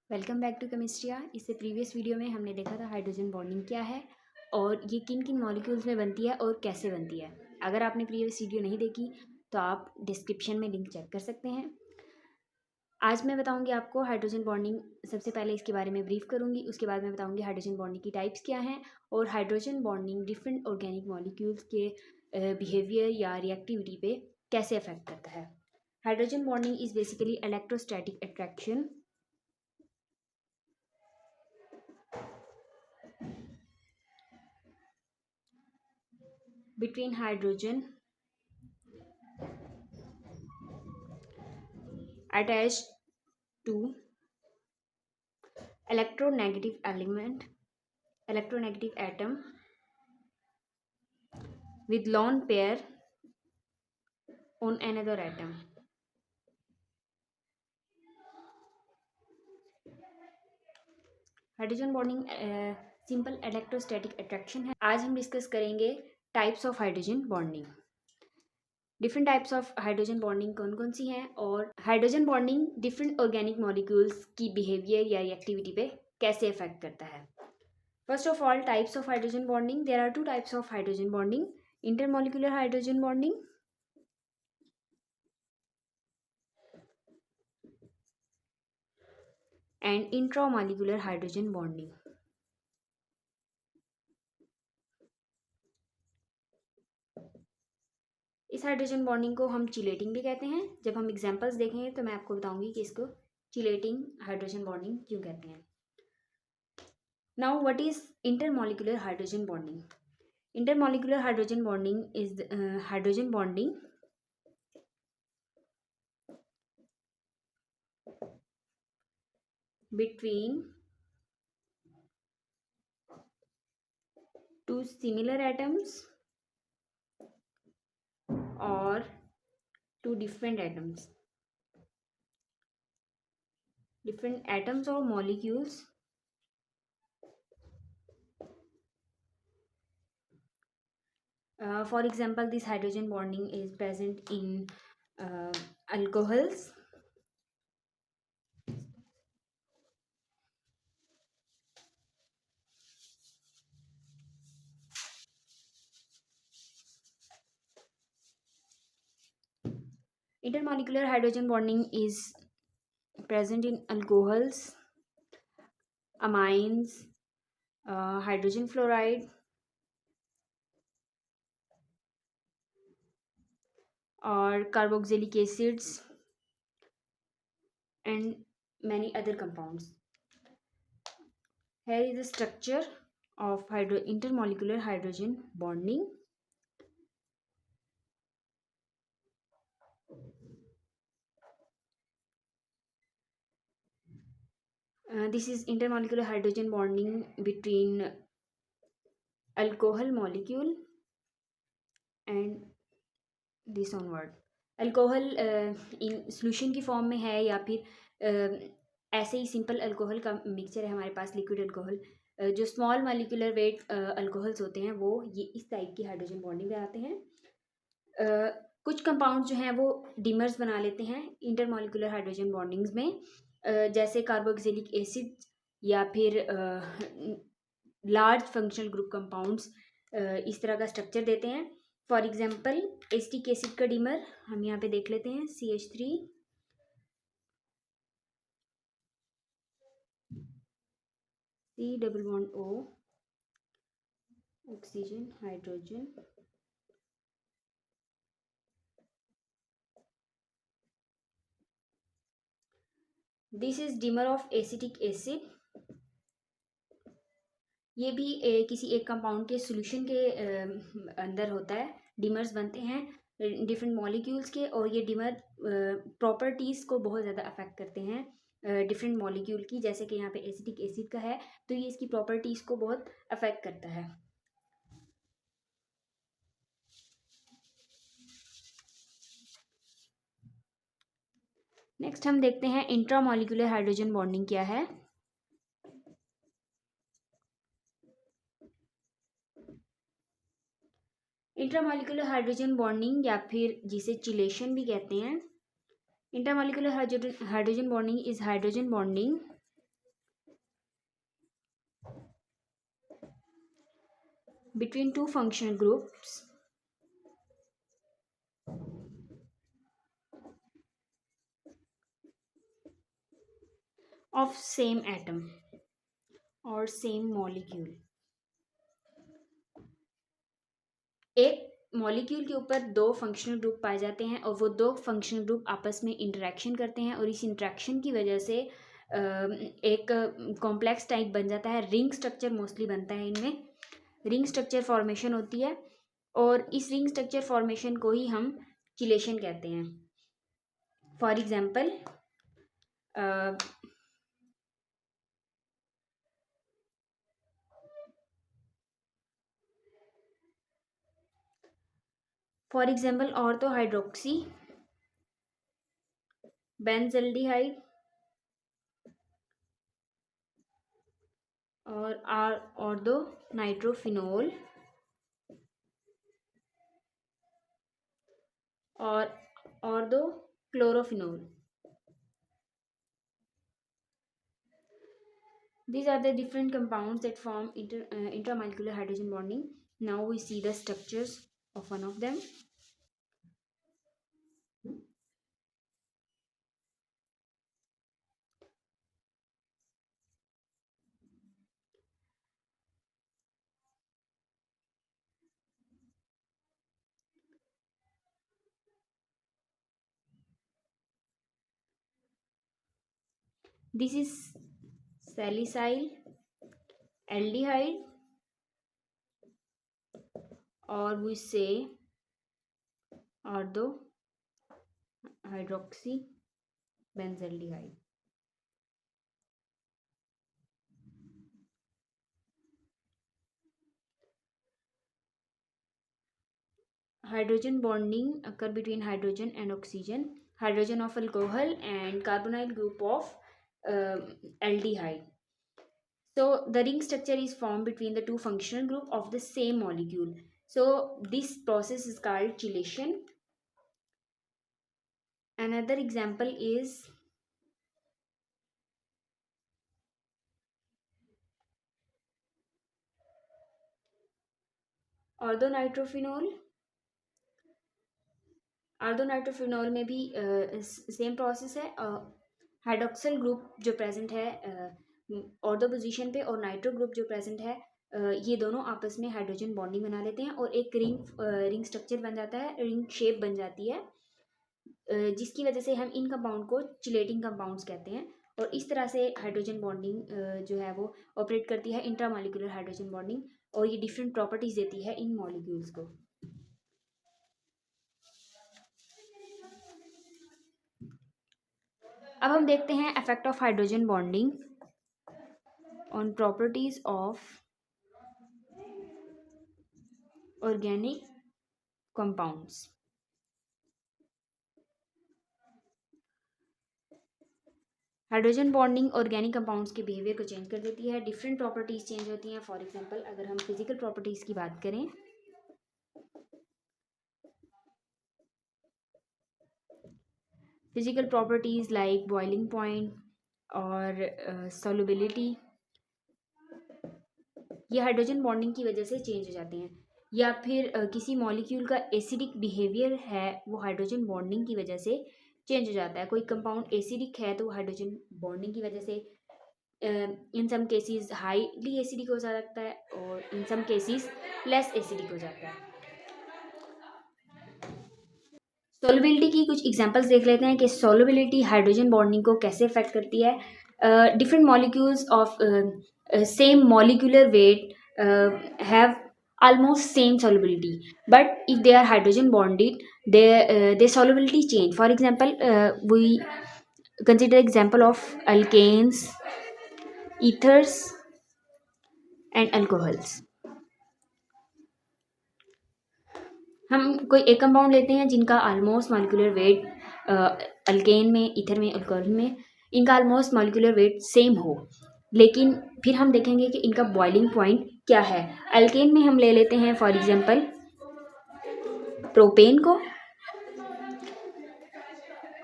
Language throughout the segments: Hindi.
Welcome back to केमिस्ट्रिया। इससे प्रीवियस वीडियो में हमने देखा था हाइड्रोजन बॉन्डिंग क्या है और ये किन किन मॉलिक्यूल्स में बनती है और कैसे बनती है। अगर आपने प्रीवियस वीडियो नहीं देखी तो आप डिस्क्रिप्शन में लिंक चेक कर सकते हैं। आज मैं बताऊंगी आपको हाइड्रोजन बॉन्डिंग। सबसे पहले इसके बारे में ब्रीफ करूंगी, उसके बाद मैं बताऊंगी हाइड्रोजन बॉन्डिंग की टाइप्स क्या हैं और hydrogen bonding different organic molecules के बिहेवियर या रिएक्टिविटी पे कैसे अफेक्ट करता है। Hydrogen bonding is basically electrostatic attraction between hydrogen attached to electronegative atom with lone pair on another atom. Hydrogen bonding simple electrostatic attraction है। आज हम डिस्कस करेंगे types of hydrogen bonding. Different types of hydrogen bonding कौन कौन सी हैं और hydrogen bonding different organic molecules की बिहेवियर या एक्टिविटी पे कैसे अफेक्ट करता है। First of all, types of hydrogen bonding. There are two types of hydrogen bonding: intermolecular hydrogen bonding and intramolecular hydrogen bonding. इस हाइड्रोजन बॉन्डिंग को हम चिलेटिंग भी कहते हैं। जब हम एग्जांपल्स देखेंगे तो मैं आपको बताऊंगी कि इसको चिलेटिंग हाइड्रोजन बॉन्डिंग क्यों कहते हैं। Now what is intermolecular hydrogen bonding? Intermolecular hydrogen bonding is hydrogen bonding between two similar atoms or two different atoms or molecules for example, this hydrogen bonding is present in alcohols, intermolecular hydrogen bonding is present in alcohols, amines, hydrogen fluoride or carboxylic acids and many other compounds. Here is the structure of intermolecular hydrogen bonding. This is intermolecular hydrogen bonding between alcohol molecule and this onward. Alcohol in solution की फॉर्म में है या फिर ऐसे ही सिंपल अल्कोहल का मिक्सचर है हमारे पास, लिक्विड अल्कोहल। जो स्मॉल मॉलिक्यूलर वेट अल्कोहल्स होते हैं वो ये इस टाइप की हाइड्रोजन बॉन्डिंग बनाते हैं। कुछ कंपाउंड जो हैं वो डिमर्स बना लेते हैं इंटरमॉलिक्यूलर हाइड्रोजन बॉन्डिंग्स में, जैसे कार्बोक्सिलिक एसिड या फिर लार्ज फंक्शनल ग्रुप कंपाउंड्स इस तरह का स्ट्रक्चर देते हैं। फॉर एग्जाम्पल एसिटिक एसिड का डिमर हम यहाँ पे देख लेते हैं, CH3 C double bond O oxygen hydrogen. This is dimer of acetic acid. ये भी किसी एक कंपाउंड के सॉल्यूशन के अंदर होता है, डिमर्स बनते हैं डिफरेंट मॉलिक्यूल्स के, और ये डिमर प्रॉपर्टीज़ को बहुत ज़्यादा अफेक्ट करते हैं डिफरेंट मॉलिक्यूल की। जैसे कि यहाँ पे एसिटिक एसिड का है तो ये इसकी प्रॉपर्टीज़ को बहुत अफेक्ट करता है। नेक्स्ट हम देखते हैं इंट्रामॉलिक्यूलर हाइड्रोजन बॉन्डिंग क्या है। इंट्रामॉलिक्यूलर हाइड्रोजन बॉन्डिंग या फिर जिसे चिलेशन भी कहते हैं, Intermolecular hydrogen bonding is hydrogen bonding between two functional groups of same atom or same molecule. एक मॉलिक्यूल के ऊपर दो फंक्शनल ग्रुप पाए जाते हैं और वो दो फंक्शनल ग्रुप आपस में इंटरेक्शन करते हैं और इस इंटरेक्शन की वजह से एक कॉम्प्लेक्स टाइप बन जाता है. रिंग स्ट्रक्चर मोस्टली बनता है इनमें. रिंग स्ट्रक्चर फॉर्मेशन होती है और इस रिंग स्ट्रक्चर फॉर्मेशन को ही हम चिलेशन कहते हैं. For example ortho hydroxy benzaldehyde और ऑर्थो नाइट्रोफिनोल और ortho क्लोरोफिनोल. These are the different compounds that form intramolecular hydrogen bonding. Now we see the structures of one of them. This is salicyl aldehyde, or we say ortho hydroxy benzaldehyde. Hydrogen bonding occur between hydrogen and oxygen, hydrogen of alcohol and carbonyl group of aldehyde. So the ring structure is formed between the two functional group of the same molecule. So this process is called chelation. Another example is ऑर्थोनाइट्रोफिनोल. ऑर्थोनाइट्रोफिनोल में भी सेम प्रोसेस है. हाइड्रोक्सिल ग्रुप जो प्रेजेंट है ऑर्थो पोजीशन पे और नाइट्रो ग्रुप जो प्रेजेंट है ये दोनों आपस में हाइड्रोजन बॉन्डिंग बना लेते हैं और एक रिंग स्ट्रक्चर बन जाता है, रिंग शेप बन जाती है, जिसकी वजह से हम इन कंपाउंड को चिलेटिंग कंपाउंड्स कहते हैं. और इस तरह से हाइड्रोजन बॉन्डिंग जो है वो ऑपरेट करती है, इंट्रामॉलिक्यूलर हाइड्रोजन बॉन्डिंग, और ये डिफरेंट प्रॉपर्टीज देती है इन मॉलिक्यूल्स को. अब हम देखते हैं effect of hydrogen bonding on properties of organic compounds. Hydrogen bonding organic compounds के बिहेवियर को चेंज कर देती है, डिफरेंट प्रॉपर्टीज चेंज होती हैं. फॉर एग्जांपल अगर हम फिजिकल प्रॉपर्टीज की बात करें, physical properties like boiling point और सॉल्युबिलिटी, ये हाइड्रोजन बॉन्डिंग की वजह से चेंज हो जाते हैं. या फिर किसी मॉलिक्यूल का एसिडिक बिहेवियर है वो हाइड्रोजन बॉन्डिंग की वजह से चेंज हो जाता है. कोई कंपाउंड एसिडिक है तो हाइड्रोजन बॉन्डिंग की वजह से इन सम केसेस हाईली एसिडिक हो सकता है और इन सम केसेस लेस एसिडिक हो जाता है. सॉल्युबिलिटी की कुछ एग्जांपल्स देख लेते हैं कि सॉल्युबिलिटी हाइड्रोजन बॉन्डिंग को कैसे अफेक्ट करती है. Different molecules of same molecular weight have almost same solubility, but if they are hydrogen bonded their solubility change. For example, we consider example of alkanes, ethers and alcohols. हम कोई एक कंपाउंड लेते हैं जिनका ऑलमोस्ट मॉलिक्यूलर वेट अल्केन में, ईथर में, अल्कोहल में इनका ऑलमोस्ट मॉलिक्यूलर वेट सेम हो, लेकिन फिर हम देखेंगे कि इनका बॉइलिंग पॉइंट क्या है. अल्केन में हम ले लेते हैं फॉर एग्जांपल प्रोपेन को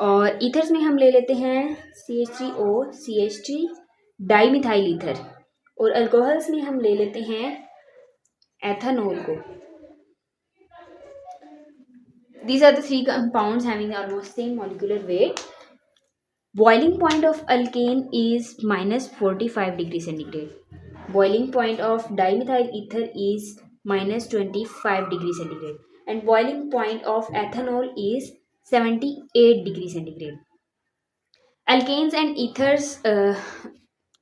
और ईथर्स में हम ले लेते हैं CH3O CH3 डाईमिथाइल ईथर, और अल्कोहल्स में हम ले लेते हैं एथेनॉल को. These are the three compounds having almost same molecular weight. Boiling point of alkane is minus 45 degrees centigrade. Boiling point of dimethyl ether is minus 25 degrees centigrade. And boiling point of ethanol is 78 degrees centigrade. Alkanes and ethers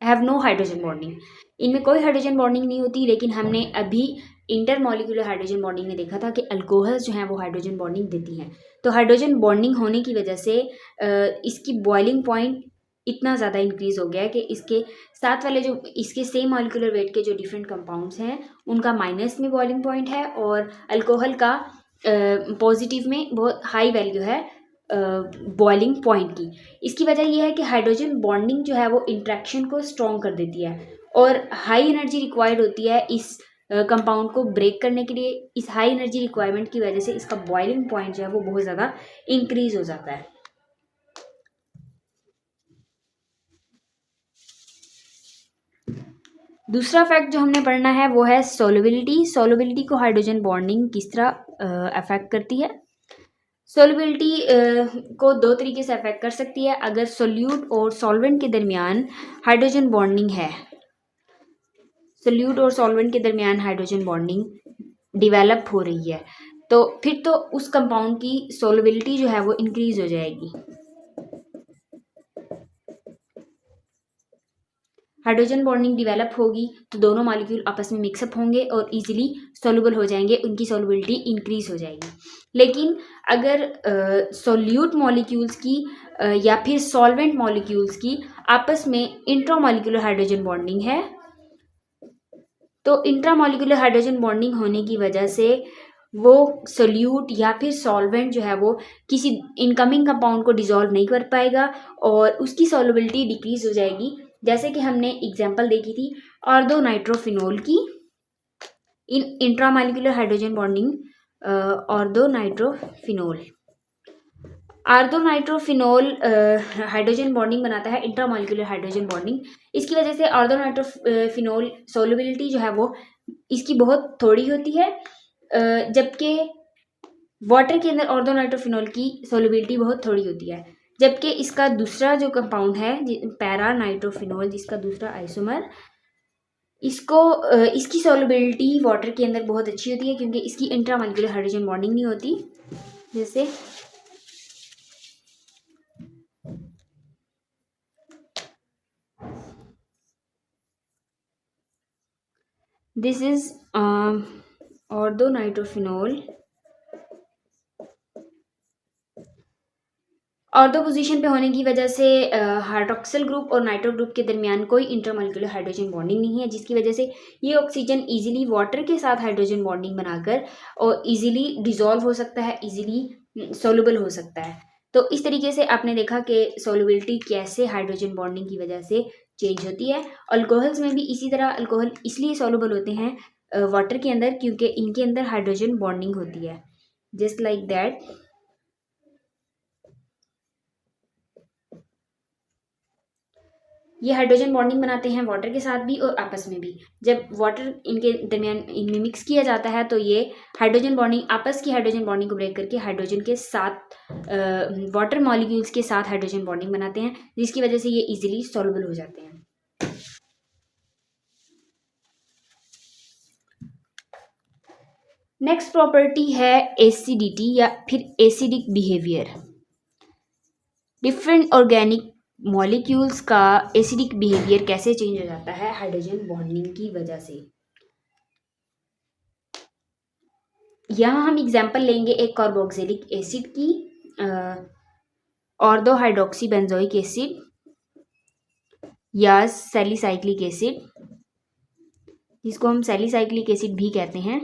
have no hydrogen bonding. इनमें कोई हाइड्रोजन बॉन्डिंग नहीं होती, लेकिन हमने अभी इंटरमॉलिक्यूलर हाइड्रोजन बॉन्डिंग में देखा था कि अल्कोहल्स जो हैं वो हाइड्रोजन बॉन्डिंग देती हैं. तो हाइड्रोजन बॉन्डिंग होने की वजह से इसकी बॉइलिंग पॉइंट इतना ज़्यादा इंक्रीज हो गया है कि इसके साथ वाले जो इसके सेम मॉलिक्यूलर वेट के जो डिफरेंट कंपाउंड्स हैं उनका माइनस में बॉइलिंग पॉइंट है, और अल्कोहल का पॉजिटिव में बहुत हाई वैल्यू है बॉइलिंग पॉइंट की. इसकी वजह यह है कि हाइड्रोजन बॉन्डिंग जो है वो इंट्रैक्शन को स्ट्रॉन्ग कर देती है, और हाई एनर्जी रिक्वायर्ड होती है इस कंपाउंड को ब्रेक करने के लिए. इस हाई एनर्जी रिक्वायरमेंट की वजह से इसका बॉइलिंग पॉइंट जो है वो बहुत ज़्यादा इंक्रीज हो जाता है. दूसरा फैक्ट जो हमने पढ़ना है वो है सोलबिलिटी. सोलबिलिटी को हाइड्रोजन बॉन्डिंग किस तरह अफेक्ट करती है? सोलबिलिटी को दो तरीके से अफेक्ट कर सकती है. अगर सोल्यूट और सॉल्वेंट के दरमियान हाइड्रोजन बॉन्डिंग है, सोल्यूट और सॉल्वेंट के दरमियान हाइड्रोजन बॉन्डिंग डिवेलप हो रही है, तो फिर तो उस कंपाउंड की सोलबिलिटी जो है वो इंक्रीज हो जाएगी. हाइड्रोजन बॉन्डिंग डिवेलप होगी तो दोनों मॉलिक्यूल आपस में मिक्सअप होंगे और इजीली सोल्यूबल हो जाएंगे, उनकी सोलबिलिटी इंक्रीज हो जाएगी. लेकिन अगर सोल्यूट मॉलिक्यूल्स की या फिर सॉल्वेंट मॉलिक्यूल्स की आपस में इंट्रामॉलिक्यूलर हाइड्रोजन बॉन्डिंग है, तो इंट्रामॉलिक्यूलर हाइड्रोजन बॉन्डिंग होने की वजह से वो सोल्यूट या फिर सॉल्वेंट जो है वो किसी इनकमिंग कंपाउंड को डिसॉल्व नहीं कर पाएगा और उसकी सोलबिलिटी डिक्रीज हो जाएगी. जैसे कि हमने एग्जांपल देखी थी ऑर्थो नाइट्रोफिनोल की in intramolecular hydrogen bonding. Ortho nitrophenol hydrogen bonding बनाता है, इंट्रामॉलिक्यूलर हाइड्रोजन बॉन्डिंग. इसकी वजह से ऑर्थो नाइट्रोफिनोल सोलबिलिटी जो है वो इसकी बहुत थोड़ी होती है, जबकि वाटर के अंदर ऑर्थो नाइट्रोफिनोल की सोलबिलिटी बहुत थोड़ी होती है. जबकि इसका दूसरा जो कंपाउंड है पैरा नाइट्रोफिनोल, जिसका दूसरा आइसोमर, इसकी सोलबिलिटी वाटर के अंदर बहुत अच्छी होती है क्योंकि इसकी इंट्रामॉलिक्यूलर हाइड्रोजन बॉन्डिंग नहीं होती. जैसे this is ortho nitrophenol. Ortho position पे होने की वजह से हाइड्रोक्सिल ग्रुप और नाइट्रो ग्रुप के दरमियान कोई इंटरमॉलिक्यूलर हाइड्रोजन बॉन्डिंग नहीं है, जिसकी वजह से ये ऑक्सीजन इजीली वाटर के साथ हाइड्रोजन बॉन्डिंग बनाकर और इजीली डिसॉल्व हो सकता है, इजीली सोलुबल हो सकता है. तो इस तरीके से आपने देखा कि सोलबिलिटी कैसे हाइड्रोजन बॉन्डिंग की वजह से चेंज होती है. अल्कोहल्स में भी इसी तरह अल्कोहल इसलिए सोलुबल होते हैं वाटर के अंदर क्योंकि इनके अंदर हाइड्रोजन बॉन्डिंग होती है. जस्ट लाइक दैट ये हाइड्रोजन बॉन्डिंग बनाते हैं वाटर के साथ भी और आपस में भी. जब वाटर इनके दरमियान इनमें मिक्स किया जाता है तो ये हाइड्रोजन बॉन्डिंग आपस की हाइड्रोजन बॉन्डिंग को ब्रेक करके हाइड्रोजन के साथ वाटर मॉलिक्यूल्स के साथ हाइड्रोजन बॉन्डिंग बनाते हैं, जिसकी वजह से ये इजीली सॉल्युबल हो जाते हैं. नेक्स्ट प्रॉपर्टी है एसिडिटी या फिर acidic behaviour. Different organic molecules का एसिडिक बिहेवियर कैसे चेंज हो जाता है हाइड्रोजन बॉन्डिंग की वजह से. यहाँ हम एग्जांपल लेंगे एक कार्बोक्सिलिक एसिड की, ऑर्थो हाइड्रोक्सी बेंजोइक एसिड या सैलिसाइक्लिक एसिड, जिसको हम सैलिसाइक्लिक एसिड भी कहते हैं.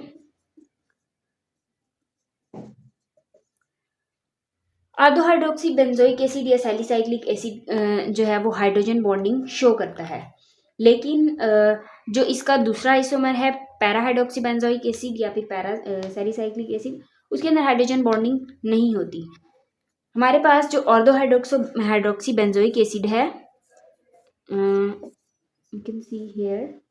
ऑर्थो हाइड्रोक्सी बेंजोइक एसिड या सैलिसाइक्लिक एसिड जो है वो हाइड्रोजन बॉन्डिंग शो करता है, लेकिन जो इसका दूसरा आइसोमर है पैरा हाइड्रोक्सी बेंजोइक एसिड या फिर पैरा सैलिसाइक्लिक एसिड, उसके अंदर हाइड्रोजन बॉन्डिंग नहीं होती. हमारे पास जो ऑर्थो हाइड्रोक्सी बेंजोइक एसिड है, you can see here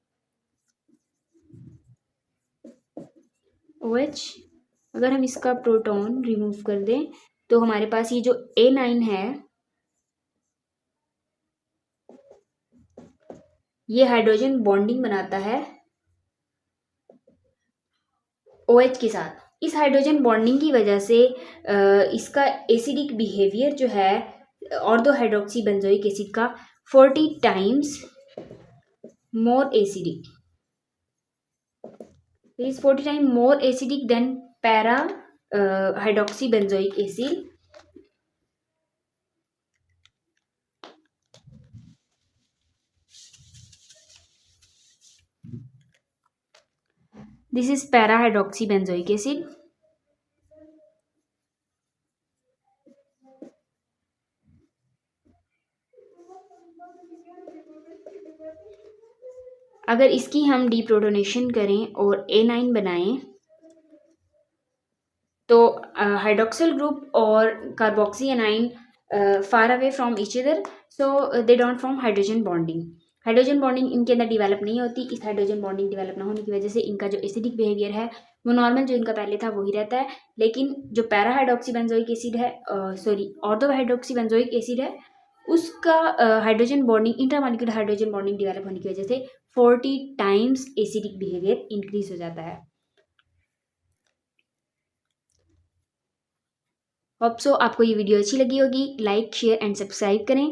OH। अगर हम इसका प्रोटॉन रिमूव कर दें तो हमारे पास ये जो A9 है, ये हाइड्रोजन बॉन्डिंग बनाता है OH के साथ। इस हाइड्रोजन बॉन्डिंग की वजह से इसका एसिडिक बिहेवियर जो है ऑर्थो हाइड्रोक्सी बेंजोइक एसिड का 40 times more acidic. It is 40 times more acidic than para hydroxybenzoic acid. This is para hydroxybenzoic acid. अगर इसकी हम डीप्रोटोनेशन करें और A9 बनाएं तो हाइड्रोक्सिल ग्रुप और carboxy A9 far away from each other, so they don't form hydrogen bonding. Hydrogen bonding इनके अंदर डेवलप नहीं होती। इस हाइड्रोजन बॉन्डिंग डेवलप ना होने की वजह से इनका जो एसिडिक बिहेवियर है वो नॉर्मल जो इनका पहले था वही रहता है। लेकिन जो पैरा हाइड्रोक्सी बेंजोइक एसिड है, sorry ortho hydroxy benzoic acid है, उसका hydrogen bonding, intramolecular hydrogen bonding develop होने की वजह से 40 टाइम्स एसिडिक बिहेवियर इंक्रीज हो जाता है। होप सो आपको ये वीडियो अच्छी लगी होगी। लाइक, शेयर एंड सब्सक्राइब करें।